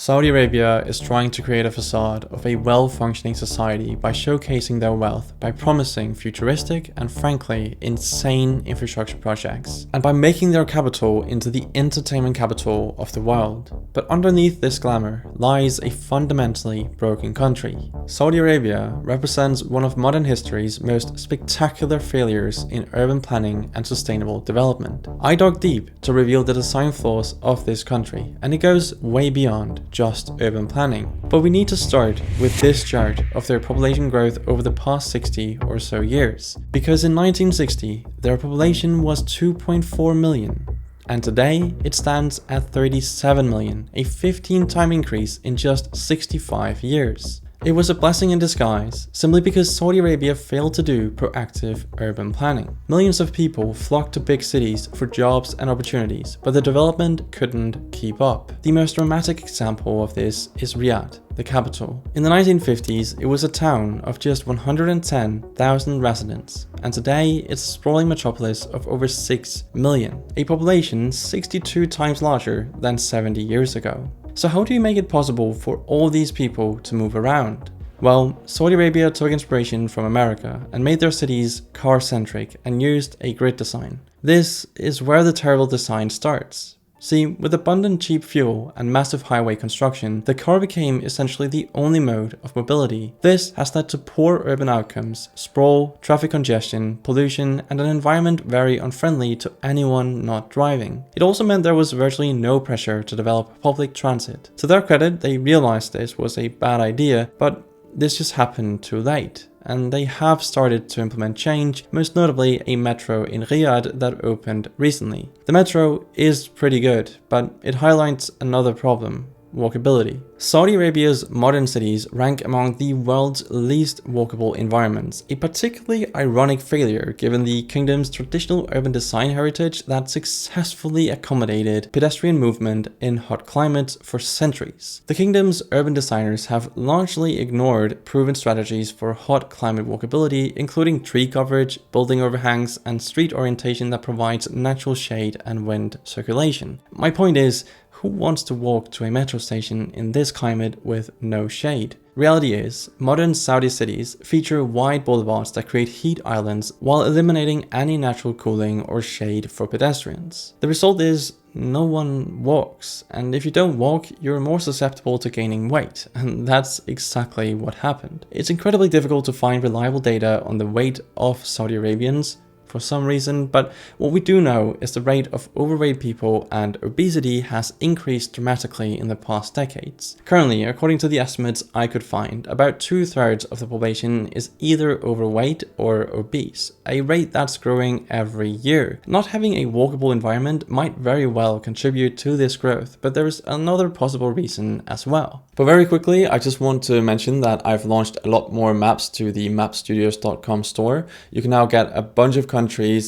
Saudi Arabia is trying to create a facade of a well-functioning society by showcasing their wealth, by promising futuristic and frankly insane infrastructure projects, and by making their capital into the entertainment capital of the world. But underneath this glamour lies a fundamentally broken country. Saudi Arabia represents one of modern history's most spectacular failures in urban planning and sustainable development. I dug deep to reveal the design flaws of this country, and it goes way beyond just urban planning. But we need to start with this chart of their population growth over the past 60 or so years. Because in 1960, their population was 2.4 million. And today, it stands at 37 million, a 15-time increase in just 65 years. It was a blessing in disguise, simply because Saudi Arabia failed to do proactive urban planning. Millions of people flocked to big cities for jobs and opportunities, but the development couldn't keep up. The most dramatic example of this is Riyadh, the capital. In the 1950s, it was a town of just 110,000 residents, and today it's a sprawling metropolis of over 6 million, a population 62 times larger than 70 years ago. So how do you make it possible for all these people to move around? Well, Saudi Arabia took inspiration from America and made their cities car-centric and used a grid design. This is where the terrible design starts. See, with abundant cheap fuel and massive highway construction, the car became essentially the only mode of mobility. This has led to poor urban outcomes, sprawl, traffic congestion, pollution, and an environment very unfriendly to anyone not driving. It also meant there was virtually no pressure to develop public transit. To their credit, they realized this was a bad idea, but this just happened too late. And they have started to implement change, most notably a metro in Riyadh that opened recently. The metro is pretty good, but it highlights another problem: walkability. Saudi Arabia's modern cities rank among the world's least walkable environments, a particularly ironic failure given the kingdom's traditional urban design heritage that successfully accommodated pedestrian movement in hot climates for centuries. The kingdom's urban designers have largely ignored proven strategies for hot climate walkability, including tree coverage, building overhangs, and street orientation that provides natural shade and wind circulation. My point is, who wants to walk to a metro station in this climate with no shade? Reality is, modern Saudi cities feature wide boulevards that create heat islands while eliminating any natural cooling or shade for pedestrians. The result is, no one walks, and if you don't walk, you're more susceptible to gaining weight, and that's exactly what happened. It's incredibly difficult to find reliable data on the weight of Saudi Arabians for some reason, but what we do know is the rate of overweight people and obesity has increased dramatically in the past decades. Currently, according to the estimates I could find, about 2/3 of the population is either overweight or obese, a rate that's growing every year. Not having a walkable environment might very well contribute to this growth, but there is another possible reason as well. But very quickly, I just want to mention that I've launched a lot more maps to the mapstudios.com store. You can now get a bunch of countries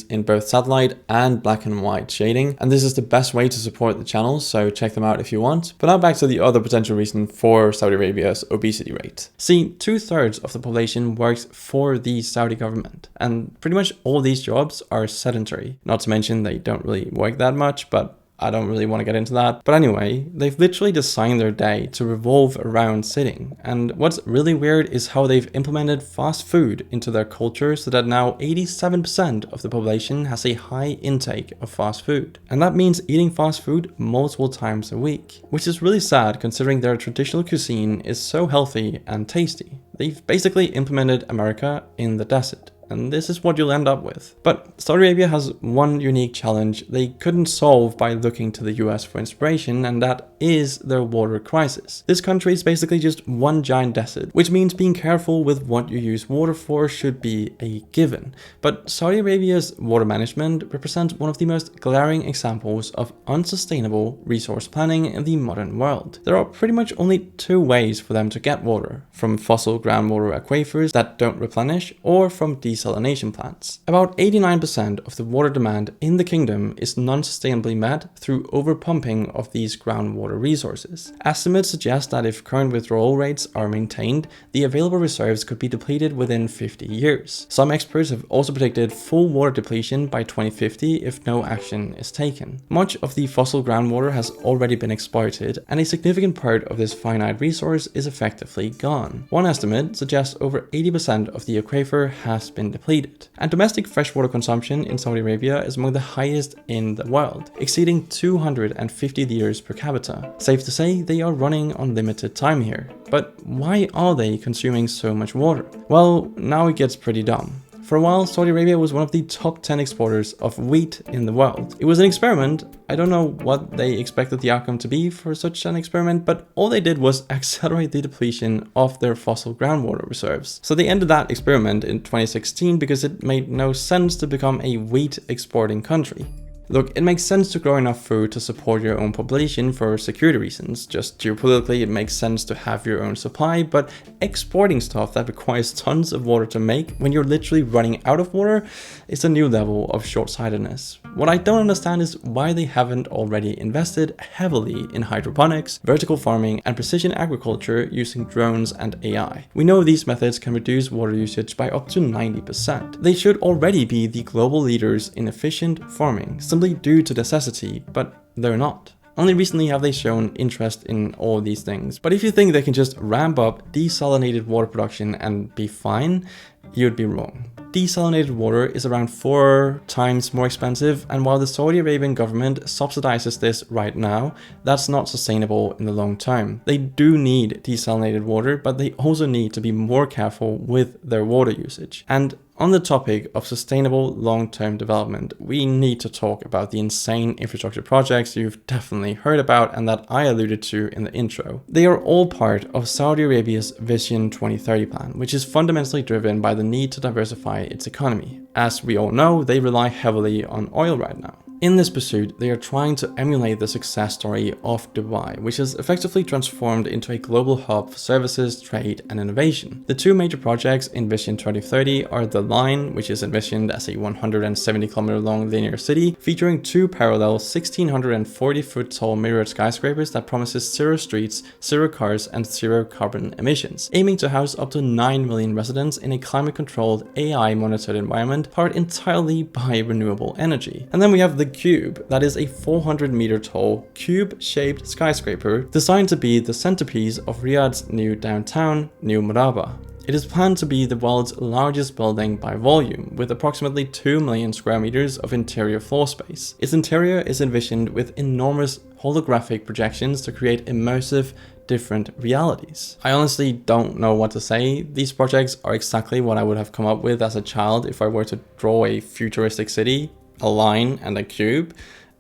in both satellite and black and white shading, and this is the best way to support the channel, so check them out if you want. But now back to the other potential reason for Saudi Arabia's obesity rate. See, 2/3 of the population works for the Saudi government, and pretty much all these jobs are sedentary. Not to mention they don't really work that much, but I don't really want to get into that. But anyway, they've literally designed their day to revolve around sitting. And what's really weird is how they've implemented fast food into their culture so that now 87% of the population has a high intake of fast food. And that means eating fast food multiple times a week, which is really sad considering their traditional cuisine is so healthy and tasty. They've basically implemented America in the desert. And this is what you'll end up with. But Saudi Arabia has one unique challenge they couldn't solve by looking to the US for inspiration, and that is their water crisis. This country is basically just one giant desert, which means being careful with what you use water for should be a given. But Saudi Arabia's water management represents one of the most glaring examples of unsustainable resource planning in the modern world. There are pretty much only two ways for them to get water: from fossil groundwater aquifers that don't replenish, or from desalination desalination plants. About 89% of the water demand in the kingdom is non-sustainably met through overpumping of these groundwater resources. Estimates suggest that if current withdrawal rates are maintained, the available reserves could be depleted within 50 years. Some experts have also predicted full water depletion by 2050 if no action is taken. Much of the fossil groundwater has already been exploited, and a significant part of this finite resource is effectively gone. One estimate suggests over 80% of the aquifer has been depleted. And domestic freshwater consumption in Saudi Arabia is among the highest in the world, exceeding 250 liters per capita. Safe to say, they are running on limited time here. But why are they consuming so much water? Well, now it gets pretty dumb. For a while, Saudi Arabia was one of the top 10 exporters of wheat in the world. It was an experiment. I don't know what they expected the outcome to be for such an experiment, but all they did was accelerate the depletion of their fossil groundwater reserves. So they ended that experiment in 2016 because it made no sense to become a wheat exporting country. Look, it makes sense to grow enough food to support your own population for security reasons. Just geopolitically, it makes sense to have your own supply, but exporting stuff that requires tons of water to make when you're literally running out of water is a new level of short-sightedness. What I don't understand is why they haven't already invested heavily in hydroponics, vertical farming, and precision agriculture using drones and AI. We know these methods can reduce water usage by up to 90%. They should already be the global leaders in efficient farming, simply due to necessity, but they're not. Only recently have they shown interest in all these things. But if you think they can just ramp up desalinated water production and be fine, you'd be wrong. Desalinated water is around 4 times more expensive, and while the Saudi Arabian government subsidizes this right now, that's not sustainable in the long term. They do need desalinated water, but they also need to be more careful with their water usage. And on the topic of sustainable long-term development, we need to talk about the insane infrastructure projects you've definitely heard about and that I alluded to in the intro. They are all part of Saudi Arabia's Vision 2030 plan, which is fundamentally driven by the need to diversify its economy. As we all know, they rely heavily on oil right now. In this pursuit, they are trying to emulate the success story of Dubai, which has effectively transformed into a global hub for services, trade, and innovation. The two major projects in Vision 2030 are The Line, which is envisioned as a 170-kilometer long linear city, featuring 2 parallel 1,640-foot tall mirrored skyscrapers that promises 0 streets, 0 cars, and 0 carbon emissions, aiming to house up to 9 million residents in a climate-controlled, AI-monitored environment powered entirely by renewable energy. And then we have The Cube, that is a 400-meter tall, cube-shaped skyscraper designed to be the centerpiece of Riyadh's new downtown, New Murabba. It is planned to be the world's largest building by volume, with approximately 2 million square meters of interior floor space. Its interior is envisioned with enormous holographic projections to create immersive, different realities. I honestly don't know what to say. These projects are exactly what I would have come up with as a child if I were to draw a futuristic city, a line, and a cube.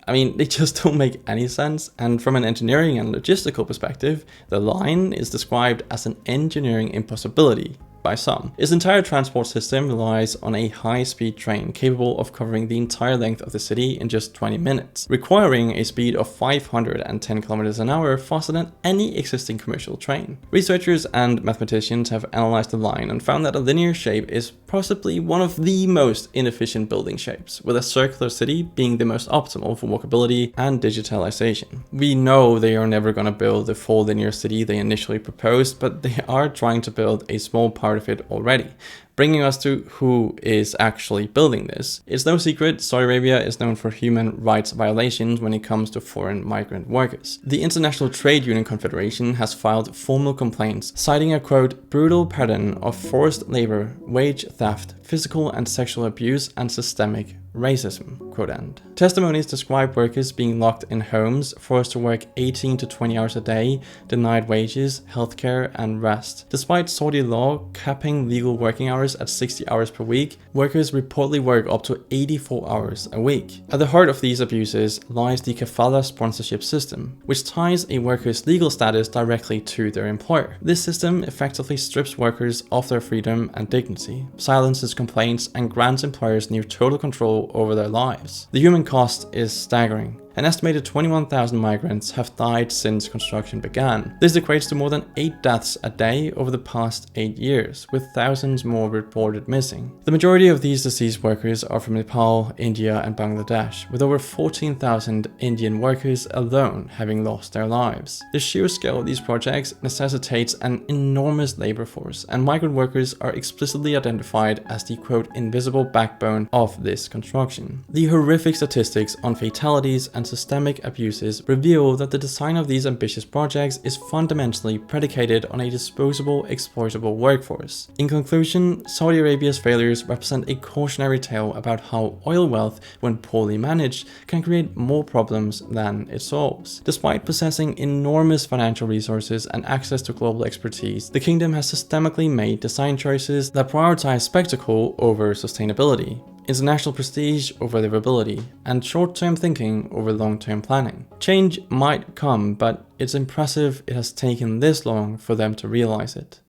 I mean, they just don't make any sense, and from an engineering and logistical perspective, The Line is described as an engineering impossibility by some. Its entire transport system relies on a high-speed train capable of covering the entire length of the city in just 20 minutes, requiring a speed of 510 kilometers an hour faster than any existing commercial train. Researchers and mathematicians have analyzed the line and found that a linear shape is possibly one of the most inefficient building shapes, with a circular city being the most optimal for walkability and digitalization. We know they are never going to build the full linear city they initially proposed, but they are trying to build a small part of it already. Bringing us to who is actually building this. It's no secret, Saudi Arabia is known for human rights violations when it comes to foreign migrant workers. The International Trade Union Confederation has filed formal complaints, citing a quote, brutal pattern of forced labor, wage theft, physical and sexual abuse, and systemic racism, quote end. Testimonies describe workers being locked in homes, forced to work 18 to 20 hours a day, denied wages, healthcare, and rest. Despite Saudi law capping legal working hours at 60 hours per week, workers reportedly work up to 84 hours a week. At the heart of these abuses lies the kafala sponsorship system, which ties a worker's legal status directly to their employer. This system effectively strips workers of their freedom and dignity, silences complaints, and grants employers near total control over their lives. The human cost is staggering. An estimated 21,000 migrants have died since construction began. This equates to more than 8 deaths a day over the past 8 years, with thousands more reported missing. The majority of these deceased workers are from Nepal, India and Bangladesh, with over 14,000 Indian workers alone having lost their lives. The sheer scale of these projects necessitates an enormous labor force, and migrant workers are explicitly identified as the quote invisible backbone of this construction. The horrific statistics on fatalities and systemic abuses reveal that the design of these ambitious projects is fundamentally predicated on a disposable, exploitable workforce. In conclusion, Saudi Arabia's failures represent a cautionary tale about how oil wealth, when poorly managed, can create more problems than it solves. Despite possessing enormous financial resources and access to global expertise, the kingdom has systemically made design choices that prioritize spectacle over sustainability, international prestige over livability, and short-term thinking over long-term planning. Change might come, but it's impressive it has taken this long for them to realize it.